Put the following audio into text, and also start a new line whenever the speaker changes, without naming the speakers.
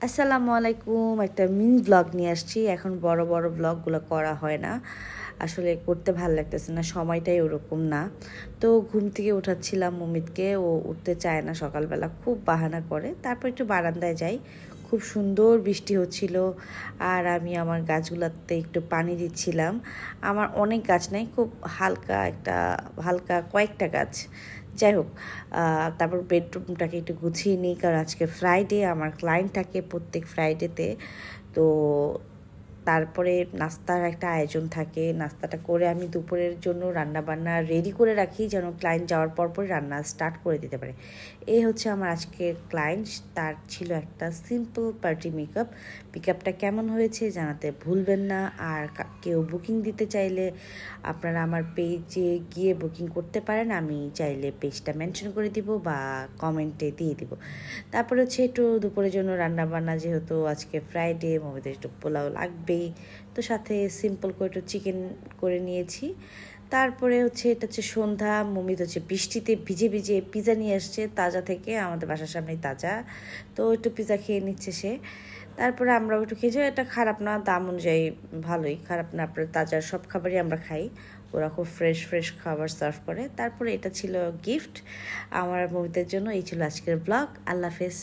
আসসালামু আলাইকুম। একটা মিনি ব্লগ নিয়ে আসছি। এখন বড় বড় ব্লগগুলো করা হয় না, আসলে করতে ভাল লাগতেছে না, সময়টাই ওরকম না। তো ঘুম থেকে উঠাচ্ছিলাম মমিতকে, ও উঠতে চায় না সকালবেলা, খুব বাহানা করে। তারপর একটু বারান্দায় যাই, খুব সুন্দর বৃষ্টি হচ্ছিল আর আমি আমার গাছগুলোতে একটু পানি দিচ্ছিলাম। আমার অনেক গাছ নাই, খুব হালকা কয়েকটা গাছ। যাই হোক, তারপর বেডরুমটাকে একটু গুছিয়ে নিই, কারণ আজকে ফ্রাইডে, আমার ক্লায়েন্ট থাকে প্রত্যেক ফ্রাইডেতে। তো তারপরে নাস্তার একটা আয়োজন থাকে, নাস্তাটা করে আমি দুপুরের জন্য রান্নাবান্না রেডি করে রাখি, যেন ক্লায়েন্ট যাওয়ার পরই রান্না স্টার্ট করে দিতে পারে। এই হচ্ছে আমার আজকের ক্লায়েন্ট, তার ছিল একটা সিম্পল পার্টি মেকআপ। মেকআপটা কেমন হয়েছে জানাতে ভুলবেন না। আর কেউ বুকিং দিতে চাইলে আপনারা আমার পেজে গিয়ে বুকিং করতে পারেন, আমি চাইলে পেজটা মেনশন করে দিব বা কমেন্টে দিয়ে দিব। তারপরে হচ্ছে একটু দুপুরের জন্য রান্নাবান্না, যেহেতু আজকে ফ্রাইডে, মমিদের একটু পোলাও লাগবেই, তো সাথে সিম্পল করে একটু চিকেন করে নিয়েছি। তারপরে হচ্ছে এটা হচ্ছে সন্ধ্যা, মমিত হচ্ছে বৃষ্টিতে ভিজে ভিজে পিৎজা নিয়ে আসছে তাজা থেকে, আমাদের বাসার সামনেই তাজা। তো একটু পিৎজা খেয়ে নিচ্ছে সে। তারপরে আমরাও একটু খেয়েছি, এটা খারাপ না, দাম অনুযায়ী ভালোই, খারাপ না। আপনার তাজা সব খাবারই আমরা খাই, ওরা খুব ফ্রেশ ফ্রেশ খাবার সার্ভ করে। তারপরে এটা ছিল গিফট আমার মমিদের জন্য। এই ছিল আজকের ব্লগ। আল্লাহ হাফেজ।